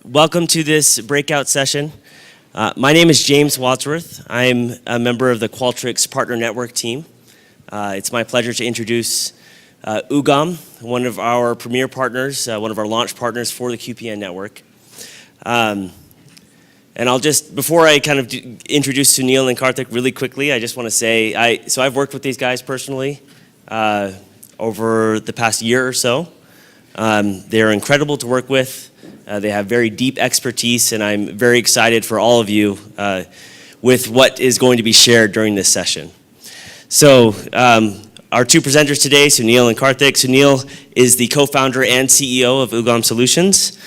Welcome to this breakout session. My name is James Wadsworth. I'm a member of the Qualtrics Partner Network team. It's my pleasure to introduce UGAM, one of our premier partners, one of our launch partners for the QPN network. And I'll just, before I kind of introduce Sunil and Karthik really quickly, I just want to say, I've worked with these guys personally over the past year or so. They're incredible to work with. They have very deep expertise, and I'm very excited for all of you with what is going to be shared during this session. So our two presenters today, Sunil and Karthik. Sunil is the co-founder and CEO of UGAM Solutions.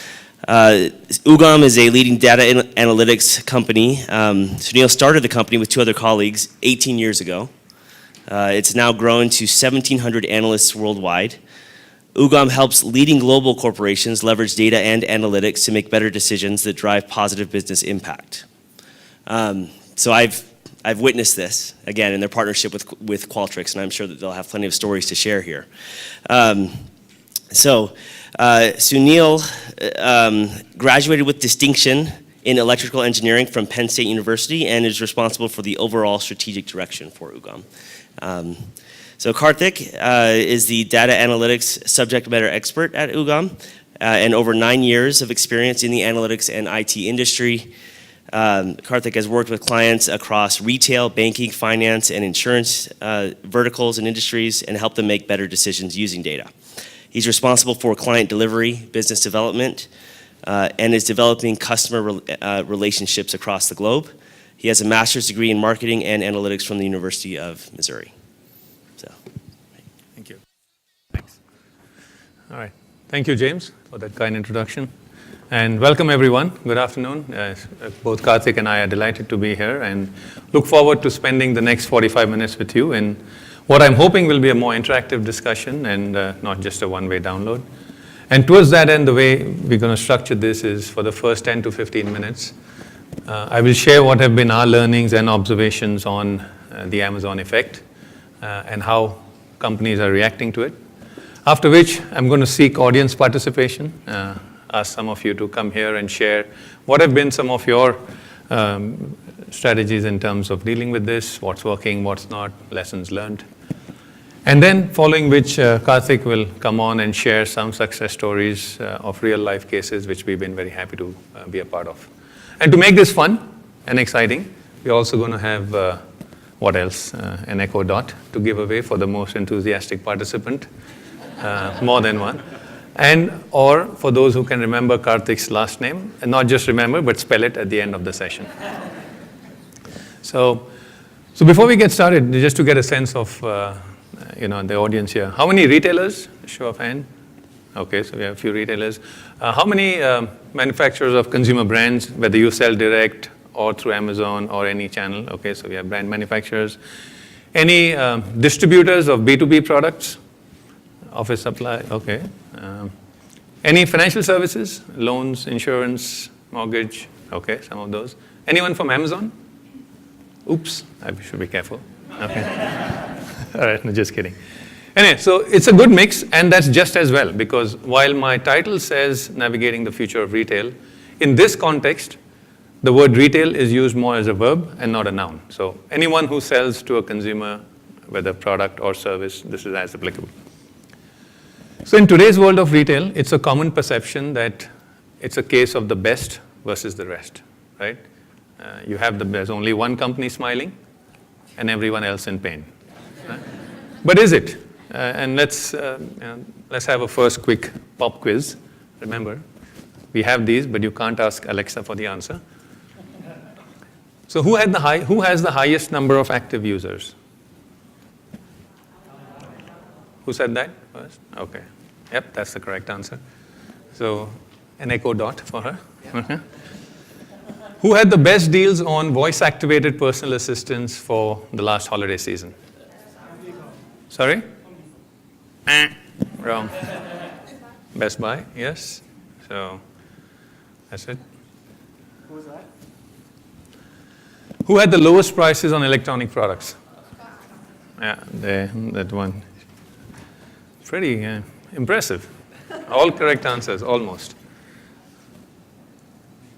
UGAM is a leading data analytics company. Sunil started the company with two other colleagues 18 years ago. It's now grown to 1,700 analysts worldwide. UGAM helps leading global corporations leverage data and analytics to make better decisions that drive positive business impact. So I've witnessed this, again, in their partnership with Qualtrics, and I'm sure that they'll have plenty of stories to share here. Sunil graduated with distinction in electrical engineering from Penn State University and is responsible for the overall strategic direction for UGAM. So Karthik is the data analytics subject matter expert at UGAM and over 9 years of experience in the analytics and IT industry. Karthik has worked with clients across retail, banking, finance, and insurance verticals and industries and helped them make better decisions using data. He's responsible for client delivery, business development, and is developing customer relationships across the globe. He has a master's degree in marketing and analytics from the University of Missouri. So, thank you. Thanks. All right. Thank you, James, for that kind introduction. And welcome, everyone. Good afternoon. Both Karthik and I are delighted to be here and look forward to spending the next 45 minutes with you in what I'm hoping will be a more interactive discussion and not just a one-way download. And towards that end, the way we're going to structure this is for the first 10 to 15 minutes, I will share what have been our learnings and observations on the Amazon effect and how companies are reacting to it. After which, I'm going to seek audience participation, ask some of you to come here and share what have been some of your strategies in terms of dealing with this, what's working, what's not, lessons learned. And then following which Karthik will come on and share some success stories of real life cases which we've been very happy to be a part of. And to make this fun and exciting, we're also going to have, what else, an Echo Dot to give away for the most enthusiastic participant, more than one. And or for those who can remember Karthik's last name, and not just remember, but spell it at the end of the session. So before we get started, just to get a sense of the audience here, how many retailers? Show of hand. Okay, so we have a few retailers. How many manufacturers of consumer brands, whether you sell direct or through Amazon or any channel? Okay, so we have brand manufacturers. Any distributors of B2B products? Office supply, okay. Any financial services? Loans, insurance, mortgage? Okay, some of those. Anyone from Amazon? Oops, I should be careful. Okay. All right, no, just kidding. Anyway, so it's a good mix, and that's just as well, because while my title says Navigating the Future of Retail, in this context, the word retail is used more as a verb and not a noun. So anyone who sells to a consumer, whether product or service, this is as applicable. So in today's world of retail, it's a common perception that it's a case of the best versus the rest, right? You have there's only one company smiling and everyone else in pain. Right? But is it? And let's have a first quick pop quiz. Remember, we have these, but you can't ask Alexa for the answer. So who has the highest number of active users? Who said that first? Okay. Yep, that's the correct answer. So an Echo Dot for her. Okay. Who had the best deals on voice-activated personal assistants for the last holiday season? Sorry? Wrong. Best Buy, yes. So that's it. Who was that? Who had the lowest prices on electronic products? Yeah, that one. Pretty impressive. All correct answers, almost.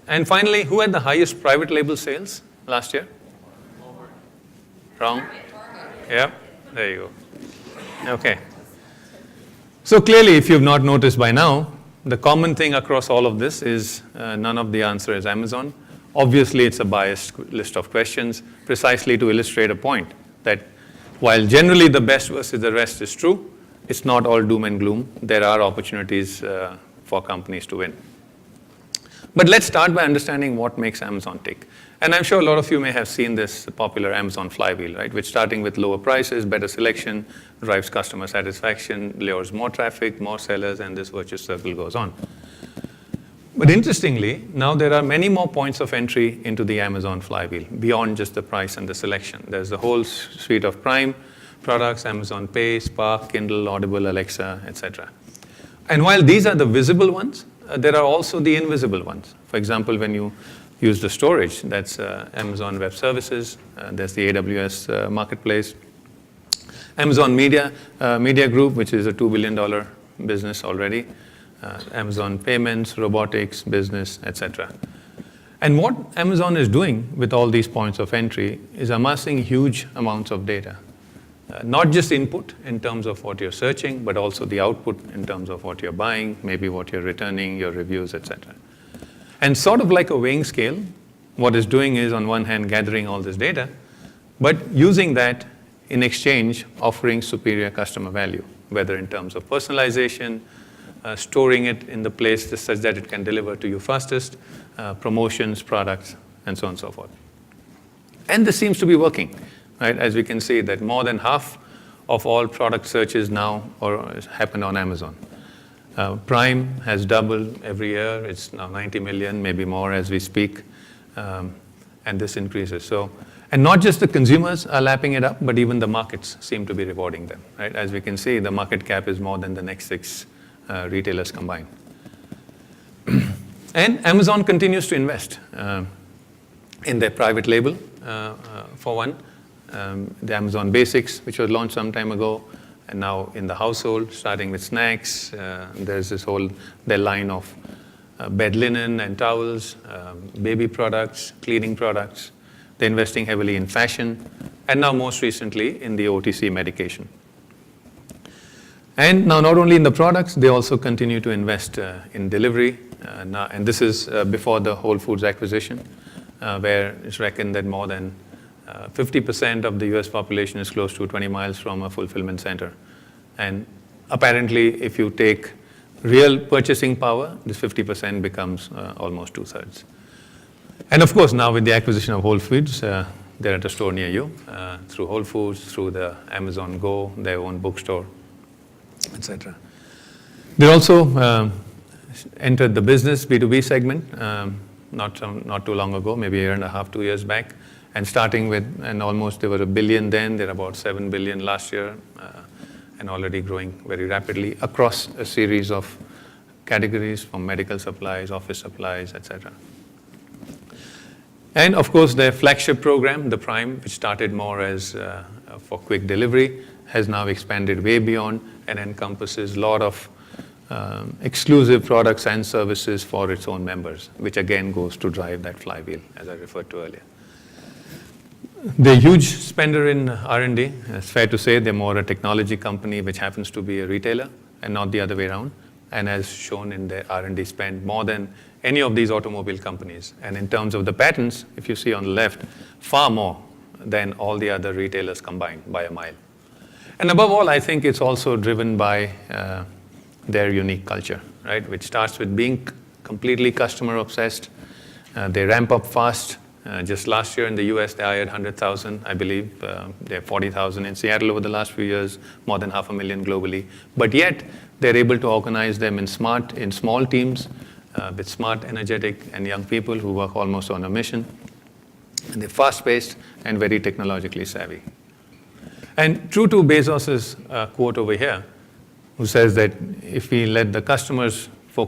And finally, who had the highest private label sales last year? Wrong? Yeah, there you go. Okay. So clearly, if you've not noticed by now, the common thing across all of this is none of the answer is Amazon. Obviously, it's a biased list of questions precisely to illustrate a point that while generally the best versus the rest is true, it's not all doom and gloom. There are opportunities for companies to win. But let's start by understanding what makes Amazon tick. And I'm sure a lot of you may have seen this popular Amazon flywheel, right? Which starting with lower prices, better selection, drives customer satisfaction, lures more traffic, more sellers, and this virtuous circle goes on. But interestingly, now there are many more points of entry into the Amazon flywheel beyond just the price and the selection. There's the whole suite of Prime products, Amazon Pay, Spark, Kindle, Audible, Alexa, etc. And while these are the visible ones, there are also the invisible ones. For example, when you use the storage, that's Amazon Web Services, there's the AWS Marketplace, Amazon Media Group, which is a $2 billion business already, Amazon Payments, robotics, business, etc. And what Amazon is doing with all these points of entry is amassing huge amounts of data. Not just input in terms of what you're searching, but also the output in terms of what you're buying, maybe what you're returning, your reviews, etc. And sort of like a weighing scale, what it's doing is on one hand gathering all this data, but using that in exchange offering superior customer value, whether in terms of personalization, storing it in the place such that it can deliver to you fastest, promotions, products, and so on and so forth. And this seems to be working. Right? As we can see that more than half of all product searches now happen on Amazon. Prime has doubled every year. It's now 90 million, maybe more as we speak, and this increases. And not just the consumers are lapping it up, but even the markets seem to be rewarding them. Right? As we can see, the market cap is more than the next 6 retailers combined. And Amazon continues to invest in their private label, for one. The Amazon Basics, which was launched some time ago, and now in the household, starting with snacks. There's their line of bed linen and towels, baby products, cleaning products. They're investing heavily in fashion, and now most recently in the OTC medication. And now not only in the products, they also continue to invest in delivery. And this is before the Whole Foods acquisition, where it's reckoned that more than 50% of the US population is close to 20 miles from a fulfillment center. And apparently, if you take real purchasing power, this 50% becomes almost 2/3. And of course, now with the acquisition of Whole Foods, they're at a store near you, through Whole Foods, through the Amazon Go, their own bookstore, etc. They also entered the business B2B segment not too long ago, maybe a year and a half, 2 years back. And starting with, and almost they were $1 billion then, they're about $7 billion last year, and already growing very rapidly across a series of categories from medical supplies, office supplies, etc. And of course, their flagship program, the Prime, which started more as for quick delivery, has now expanded way beyond and encompasses a lot of exclusive products and services for its own members, which again goes to drive that flywheel, as I referred to earlier. They're a huge spender in R&D. It's fair to say they're more a technology company which happens to be a retailer and not the other way around, and as shown in their R&D spend more than any of these automobile companies. And in terms of the patents, if you see on the left, far more than all the other retailers combined by a mile. And above all, I think it's also driven by their unique culture, right? Which starts with being completely customer obsessed. They ramp up fast. Just last year in the US, they hired 100,000, I believe. They have 40,000 in Seattle over the last few years, more than 500,000 globally. But yet, they're able to organize them in small teams with smart, energetic, and young people who work almost on a mission. And they're fast-paced and very technologically savvy. And true to Bezos's quote over here, who says that if we let the customers our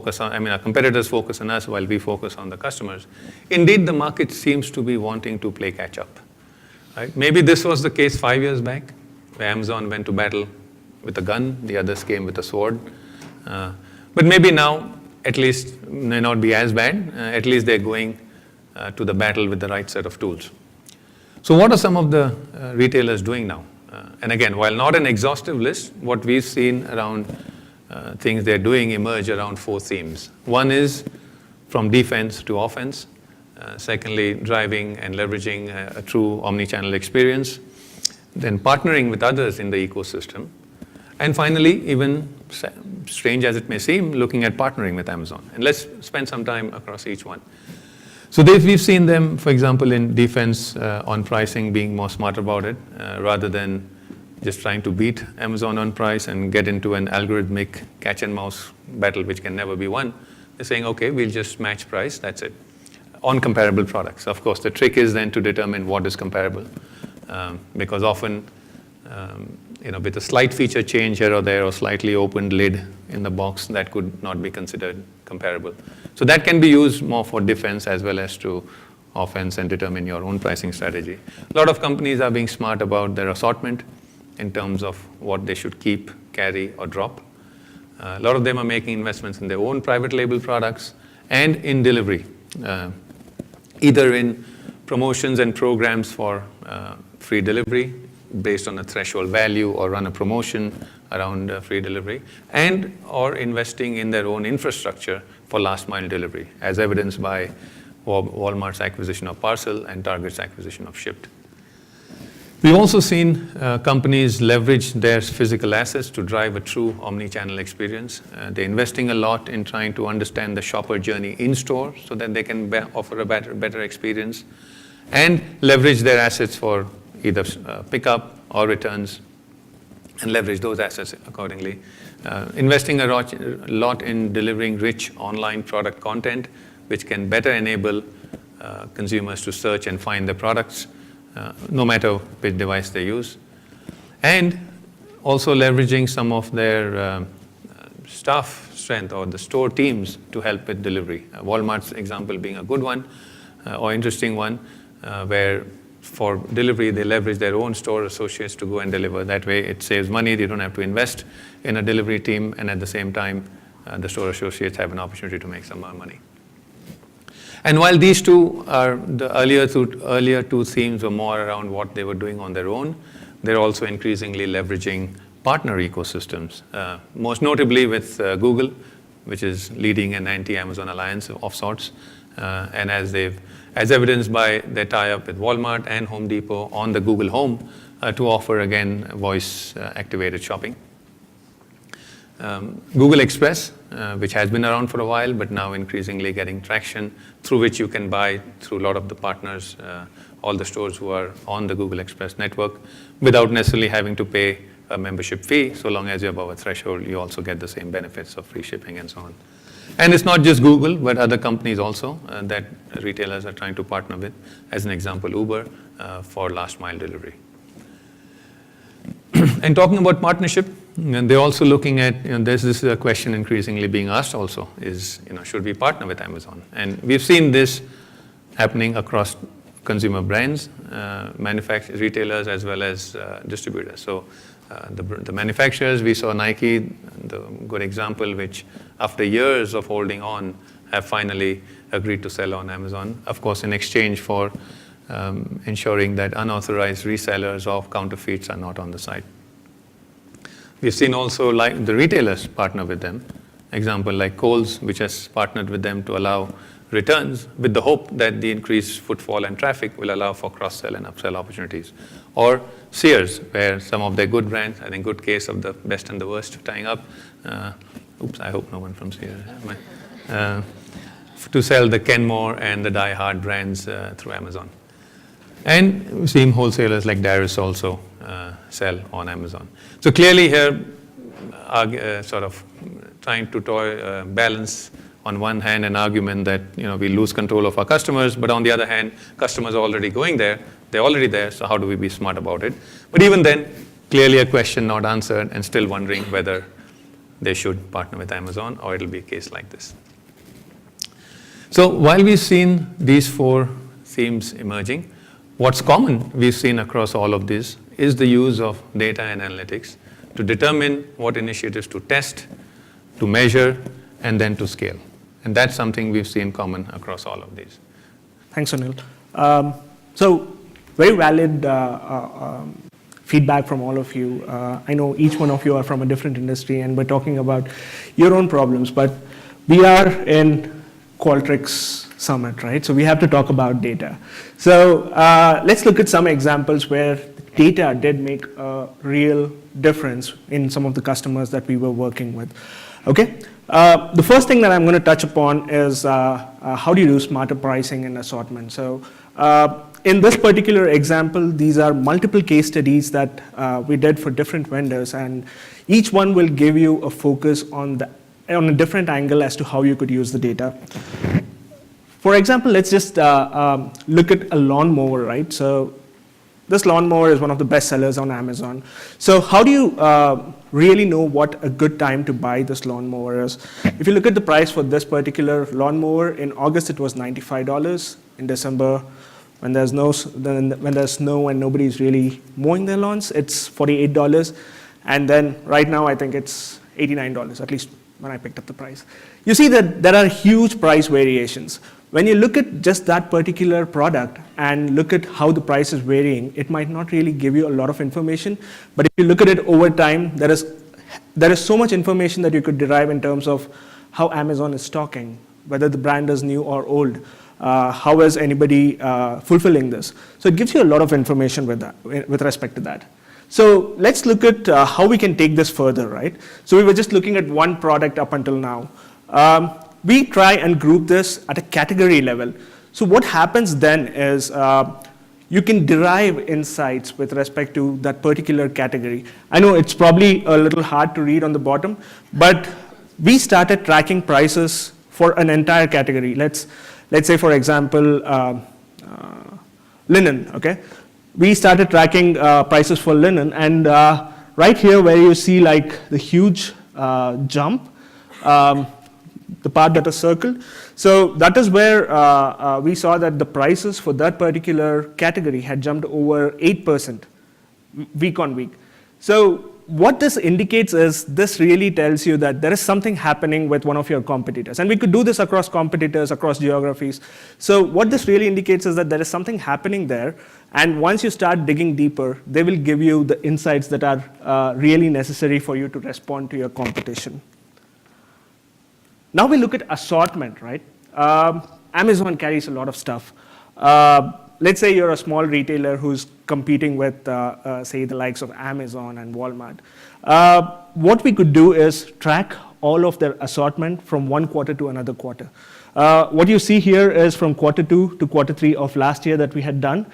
competitors focus on us while we focus on the customers. Indeed, the market seems to be wanting to play catch up. Right? Maybe this was the case 5 years back, where Amazon went to battle with a gun, the others came with a sword. But maybe now at least may not be as bad. At least they're going to the battle with the right set of tools. So what are some of the retailers doing now? And again, while not an exhaustive list, what we've seen around things they're doing emerge around 4 themes. One is from defense to offense. Secondly, driving and leveraging a true omni-channel experience. Then partnering with others in the ecosystem. And finally, even strange as it may seem, looking at partnering with Amazon. And let's spend some time across each one. So we've seen them, for example, in defense on pricing, being more smart about it, rather than just trying to beat Amazon on price and get into an algorithmic catch and mouse battle which can never be won. They're saying, okay, we'll just match price, that's it, on comparable products. Of course, the trick is then to determine what is comparable, because often, with a slight feature change here or there, or slightly opened lid in the box, that could not be considered comparable. So that can be used more for defense as well as to offense and determine your own pricing strategy. A lot of companies are being smart about their assortment in terms of what they should keep, carry, or drop. A lot of them are making investments in their own private label products and in delivery, either in promotions and programs for free delivery based on a threshold value, or run a promotion around free delivery, and or investing in their own infrastructure for last mile delivery, as evidenced by Walmart's acquisition of Parcel and Target's acquisition of Shipt. We've also seen companies leverage their physical assets to drive a true omni-channel experience. They're investing a lot in trying to understand the shopper journey in store so that they can offer a better experience, and leverage their assets for either pickup or returns, and leverage those assets accordingly. Investing a lot in delivering rich online product content, which can better enable consumers to search and find the products, no matter which device they use. And also leveraging some of their staff strength or the store teams to help with delivery. Walmart's example being a good one, or interesting one, where for delivery, they leverage their own store associates to go and deliver. That way, it saves money. They don't have to invest in a delivery team, and at the same time, the store associates have an opportunity to make some more money. And while these two are the earlier two themes were more around what they were doing on their own, they're also increasingly leveraging partner ecosystems, most notably with Google, which is leading an anti-Amazon alliance of sorts, and as evidenced by their tie-up with Walmart and Home Depot on the Google Home to offer, again, voice-activated shopping. Google Express, which has been around for a while, but now increasingly getting traction, through which you can buy through a lot of the partners, all the stores who are on the Google Express network, without necessarily having to pay a membership fee. So long as you're above a threshold, you also get the same benefits of free shipping and so on. And it's not just Google, but other companies also that retailers are trying to partner with. As an example, Uber for last mile delivery. And talking about partnership, and they're also looking at, this is a question increasingly being asked also, is, should we partner with Amazon? And we've seen this happening across consumer brands, manufacturers, retailers, as well as distributors. So the manufacturers, we saw Nike, the good example, which after years of holding on, have finally agreed to sell on Amazon, of course, in exchange for ensuring that unauthorized resellers of counterfeits are not on the site. We've seen also like the retailers partner with them. Example like Kohl's, which has partnered with them to allow returns with the hope that the increased footfall and traffic will allow for cross-sell and upsell opportunities. Or Sears, where some of their good brands, I think good case of the best and the worst tying up. I hope no one from Sears. To sell the Kenmore and the Die Hard brands through Amazon. And we've seen wholesalers like Darius also sell on Amazon. So clearly here, sort of trying to balance on one hand an argument that we lose control of our customers, but on the other hand, customers are already going there. They're already there, so how do we be smart about it? But even then, clearly a question not answered and still wondering whether they should partner with Amazon or it'll be a case like this. So while we've seen these 4 themes emerging, what's common we've seen across all of this is the use of data and analytics to determine what initiatives to test, to measure, and then to scale. And that's something we've seen common across all of these. Thanks, Sunil. So very valid feedback from all of you. I know each one of you are from a different industry, and we're talking about your own problems, but we are in Qualtrics Summit, right? So we have to talk about data. So let's look at some examples where data did make a real difference in some of the customers that we were working with. Okay? The first thing that I'm going to touch upon is how do you do smarter pricing and assortment. So in this particular example, these are multiple case studies that we did for different vendors, and each one will give you a focus on a different angle as to how you could use the data. For example, let's just look at a lawnmower, right? So this lawnmower is one of the best sellers on Amazon. So how do you really know what a good time to buy this lawnmower is? If you look at the price for this particular lawnmower, in August it was $95. In December, when there's snow and nobody's really mowing their lawns, it's $48. And then right now I think it's $89, at least when I picked up the price. You see that there are huge price variations. When you look at just that particular product and look at how the price is varying, it might not really give you a lot of information. But if you look at it over time, there is so much information that you could derive in terms of how Amazon is stocking, whether the brand is new or old, how is anybody fulfilling this. So it gives you a lot of information with respect to that. So let's look at how we can take this further, right? So we were just looking at one product up until now. We try and group this at a category level. So what happens then is you can derive insights with respect to that particular category. I know it's probably a little hard to read on the bottom, but we started tracking prices for an entire category. Let's say, for example, linen, okay? We started tracking prices for linen, and right here where you see like the huge jump, the part that is circled. So that is where we saw that the prices for that particular category had jumped over 8% week on week. So what this indicates is this really tells you that there is something happening with one of your competitors. And we could do this across competitors, across geographies. So what this really indicates is that there is something happening there. And once you start digging deeper, they will give you the insights that are really necessary for you to respond to your competition. Now we look at assortment, right? Amazon carries a lot of stuff. Let's say you're a small retailer who's competing with, say, the likes of Amazon and Walmart. What we could do is track all of their assortment from one quarter to another quarter. What you see here is from Q2 to Q3 of last year that we had done.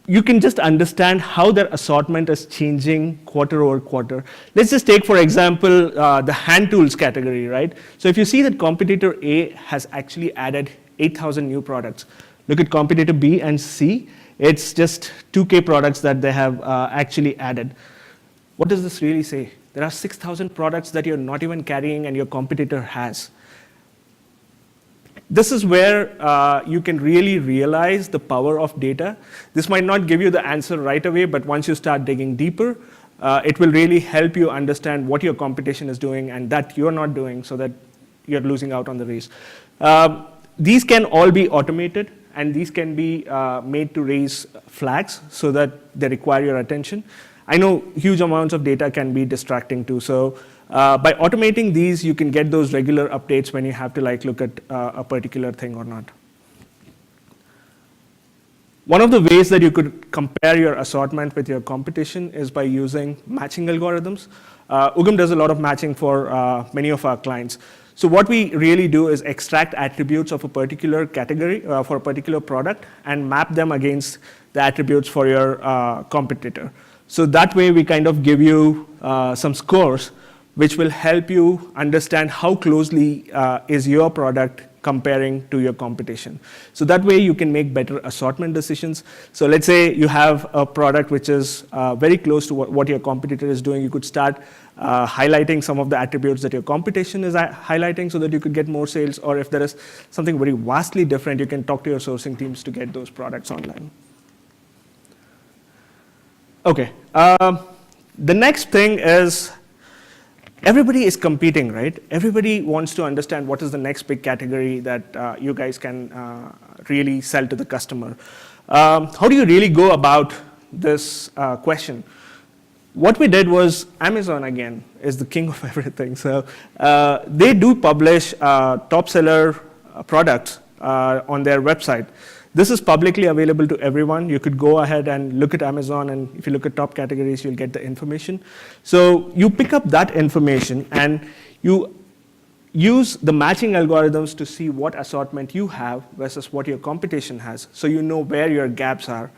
You can just understand how their assortment is changing quarter over quarter. Let's just take, for example, the hand tools category, right? So if you see that competitor A has actually added 8,000 new products. Look at competitor B and C. It's just 2K products that they have actually added. What does this really say? There are 6,000 products that you're not even carrying and your competitor has. This is where you can really realize the power of data. This might not give you the answer right away, but once you start digging deeper, it will really help you understand what your competition is doing and that you're not doing so that you're losing out on the race. These can all be automated, and these can be made to raise flags so that they require your attention. I know huge amounts of data can be distracting too, so by automating these, you can get those regular updates when you have to look at a particular thing or not. One of the ways that you could compare your assortment with your competition is by using matching algorithms. Ugam does a lot of matching for many of our clients. So what we really do is extract attributes of a particular category for a particular product and map them against the attributes for your competitor. So that way we kind of give you some scores which will help you understand how closely is your product comparing to your competition. So that way you can make better assortment decisions. So let's say you have a product which is very close to what your competitor is doing. You could start highlighting some of the attributes that your competition is highlighting so that you could get more sales, or if there is something very vastly different, you can talk to your sourcing teams to get those products online. Okay, the next thing is everybody is competing, right? Everybody wants to understand what is the next big category that you guys can really sell to the customer. How do you really go about this question? What we did was, Amazon, again, is the king of everything. So they do publish top seller products on their website. This is publicly available to everyone. You could go ahead and look at Amazon, and if you look at top categories, you'll get the information. So you pick up that information, and you use the matching algorithms to see what assortment you have versus what your competition has, so you know where your gaps are.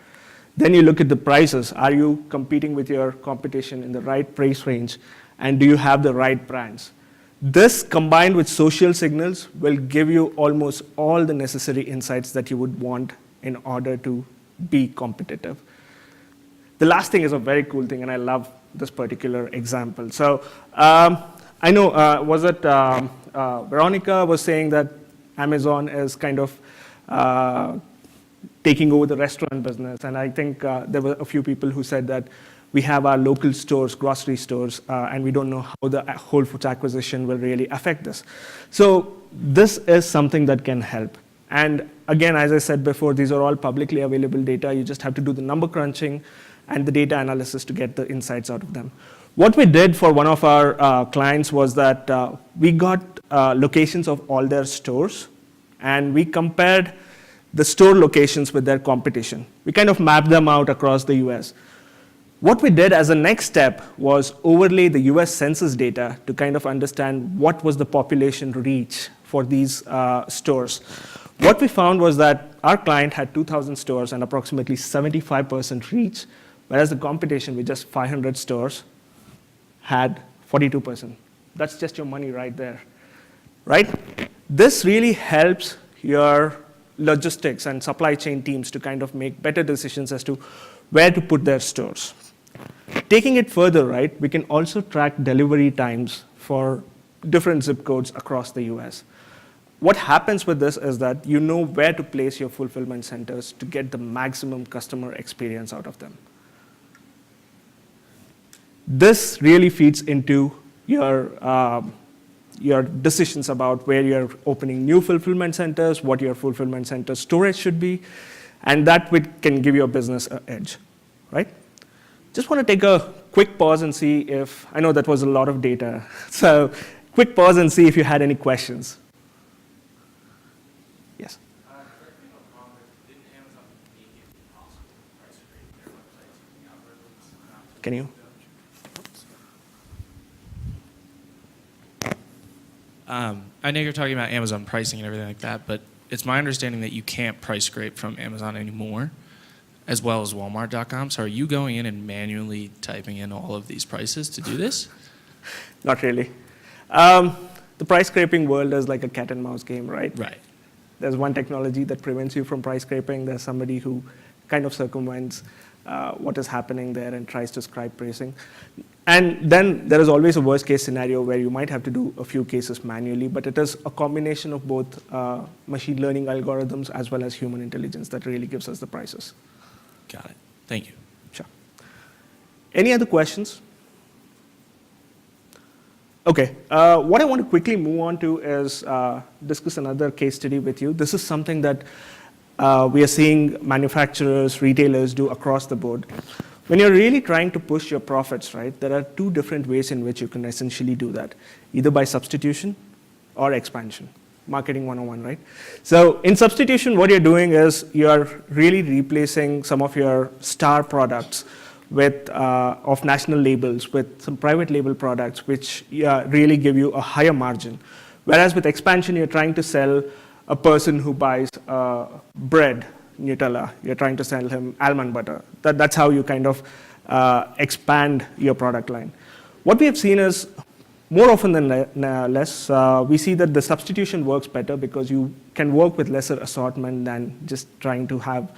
Then you look at the prices. Are you competing with your competition in the right price range? And do you have the right brands? This, combined with social signals, will give you almost all the necessary insights that you would want in order to be competitive. The last thing is a very cool thing, and I love this particular example. So I know, was it Veronica was saying that Amazon is kind of taking over the restaurant business, and I think there were a few people who said that we have our local stores, grocery stores, and we don't know how the Whole Foods acquisition will really affect this. So this is something that can help. And again, as I said before, these are all publicly available data. You just have to do the number crunching and the data analysis to get the insights out of them. What we did for one of our clients was that we got locations of all their stores, and we compared the store locations with their competition. We kind of mapped them out across the US. What we did as a next step was overlay the US Census data to kind of understand what was the population reach for these stores. What we found was that our client had 2,000 stores and approximately 75% reach, whereas the competition with just 500 stores had 42%. That's just your money right there, right? This really helps your logistics and supply chain teams to kind of make better decisions as to where to put their stores. Taking it further, right, we can also track delivery times for different zip codes across the US. What happens with this is that you know where to place your fulfillment centers to get the maximum customer experience out of them. This really feeds into your decisions about where you're opening new fulfillment centers, what your fulfillment center storage should be, and that can give your business an edge, right? Just want to take a quick pause and see if, I know that was a lot of data, so quick pause and see if you had any questions. Yes? Correct me if I'm wrong, but didn't Amazon make it impossible to price rate their websites using algorithms? Can you? I know you're talking about Amazon pricing and everything like that, but it's my understanding that you can't price scrape from Amazon anymore, as well as Walmart.com. So are you going in and manually typing in all of these prices to do this? Not really. The price scraping world is like a cat and mouse game, right? Right. There's one technology that prevents you from price scraping. There's somebody who kind of circumvents what is happening there and tries to scrape pricing. And then there is always a worst case scenario where you might have to do a few cases manually, but it is a combination of both machine learning algorithms as well as human intelligence that really gives us the prices. Got it. Thank you. Sure. Any other questions? Okay, what I want to quickly move on to is discuss another case study with you. This is something that we are seeing manufacturers, retailers do across the board. When you're really trying to push your profits, right, there are two different ways in which you can essentially do that, either by substitution or expansion. Marketing 101, right? So in substitution, what you're doing is you're really replacing some of your star products with of national labels with some private label products, which really give you a higher margin. Whereas with expansion, you're trying to sell a person who buys bread, Nutella, you're trying to sell him almond butter. That's how you kind of expand your product line. What we have seen is, more often than less, we see that the substitution works better because you can work with lesser assortment than just trying to have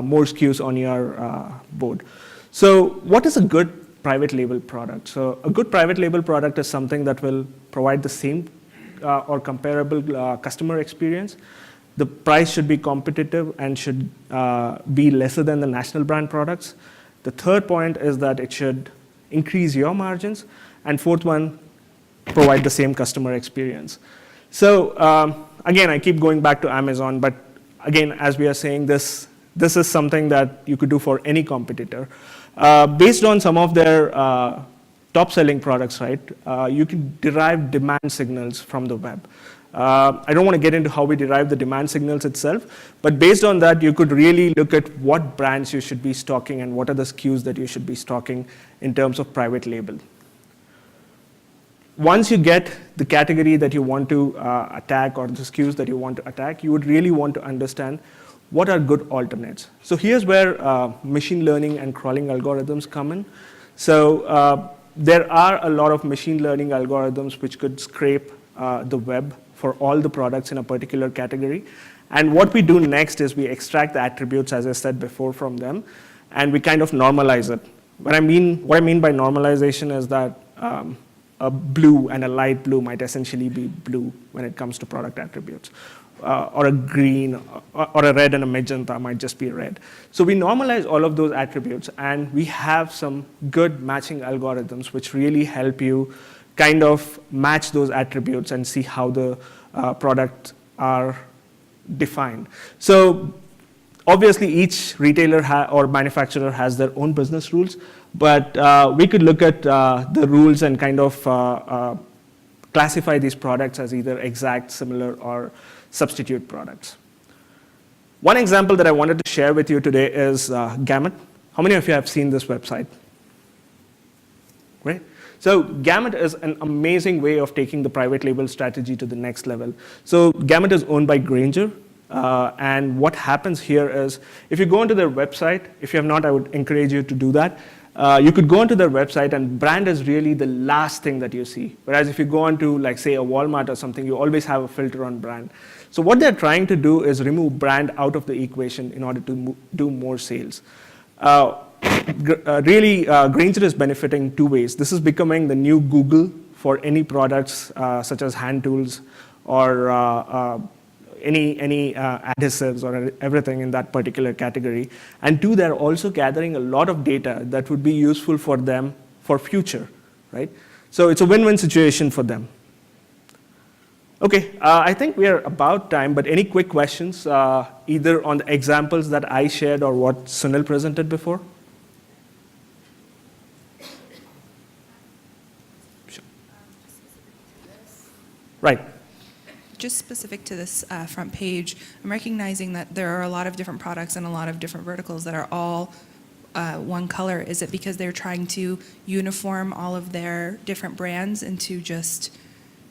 more SKUs on your board. So what is a good private label product? So a good private label product is something that will provide the same or comparable customer experience. The price should be competitive and should be lesser than the national brand products. The third point is that it should increase your margins. And fourth one, provide the same customer experience. So again, I keep going back to Amazon, but again, as we are saying, this is something that you could do for any competitor. Based on some of their top-selling products, right, you can derive demand signals from the web. I don't want to get into how we derive the demand signals itself, but based on that, you could really look at what brands you should be stocking and what are the SKUs that you should be stocking in terms of private label. Once you get the category that you want to attack or the SKUs that you want to attack, you would really want to understand what are good alternates. So here's where machine learning and crawling algorithms come in. So there are a lot of machine learning algorithms which could scrape the web for all the products in a particular category. And what we do next is we extract the attributes, as I said before, from them, and we kind of normalize it. What I mean by normalization is that a blue and a light blue might essentially be blue when it comes to product attributes. Or a green, or a red and a magenta might just be red. So we normalize all of those attributes, and we have some good matching algorithms which really help you kind of match those attributes and see how the products are defined. So obviously, each retailer or manufacturer has their own business rules, but we could look at the rules and kind of classify these products as either exact, similar, or substitute products. One example that I wanted to share with you today is Gamut. How many of you have seen this website? Great. So Gamut is an amazing way of taking the private label strategy to the next level. So Gamut is owned by Granger. And what happens here is, if you go onto their website, if you have not, I would encourage you to do that. You could go onto their website, and brand is really the last thing that you see. Whereas if you go onto, like, say, a Walmart or something, you always have a filter on brand. So what they're trying to do is remove brand out of the equation in order to do more sales. Granger is benefiting two ways. This is becoming the new Google for any products such as hand tools or any adhesives or everything in that particular category. And two, they're also gathering a lot of data that would be useful for them for future, right? So it's a win-win situation for them. Okay, I think we are about time, but any quick questions, either on the examples that I shared or what Sunil presented before? Sure. Right. Just specific to this front page, I'm recognizing that there are a lot of different products and a lot of different verticals that are all one color. Is it because they're trying to uniform all of their different brands into just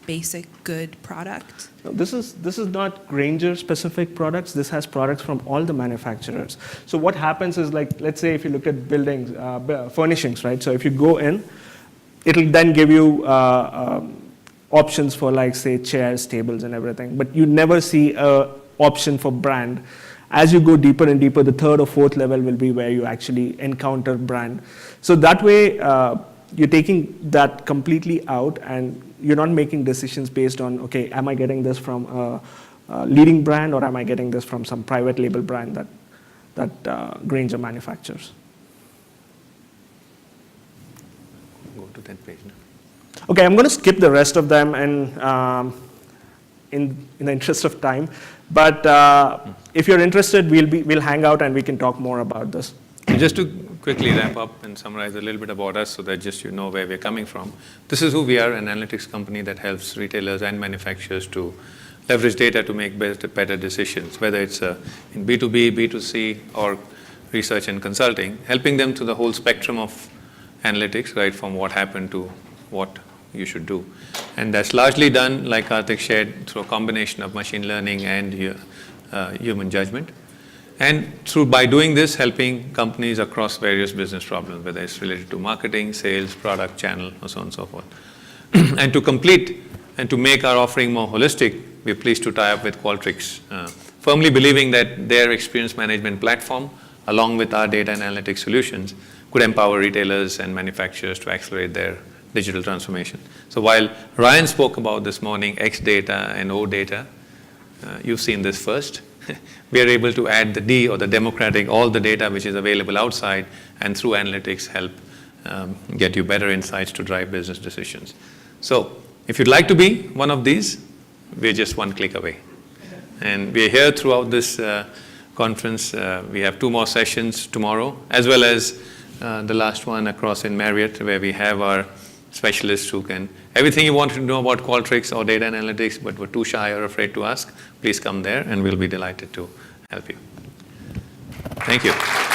basic good product? No, this is not Granger specific products. This has products from all the manufacturers. So what happens is, like, let's say if you look at buildings, furnishings, right? So if you go in, it'll then give you options for, like, say, chairs, tables, and everything. But you never see an option for brand. As you go deeper and deeper, the third or fourth level will be where you actually encounter brand. So that way, you're taking that completely out, and you're not making decisions based on, okay, am I getting this from a leading brand, or am I getting this from some private label brand that Granger manufactures? Go to 10th page now. Okay, I'm going to skip the rest of them, and in the interest of time. But if you're interested, we'll hang out and we can talk more about this. Just to quickly wrap up and summarize a little bit about us so that just you know where we're coming from. This is who we are, an analytics company that helps retailers and manufacturers to leverage data to make better decisions, whether it's in B2B, B2C, or research and consulting, helping them to the whole spectrum of analytics, right, from what happened to what you should do. And that's largely done, like Karthik shared, through a combination of machine learning and human judgment. And by doing this, helping companies across various business problems, whether it's related to marketing, sales, product, channel, or so on and so forth. And to complete and to make our offering more holistic, we're pleased to tie up with Qualtrics, firmly believing that their experience management platform, along with our data and analytics solutions, could empower retailers and manufacturers to accelerate their digital transformation. So while Ryan spoke about this morning X data and O data, you've seen this first. We are able to add the D, or the democratic, all the data which is available outside, and through analytics help get you better insights to drive business decisions. So If you'd like to be one of these, we're just one click away. And we're here throughout this conference. We have 2 more sessions tomorrow, as well as the last one across in Marriott, where we have our specialists who can, everything you want to know about Qualtrics or data analytics, but were too shy or afraid to ask, please come there and we'll be delighted to help you. Thank you.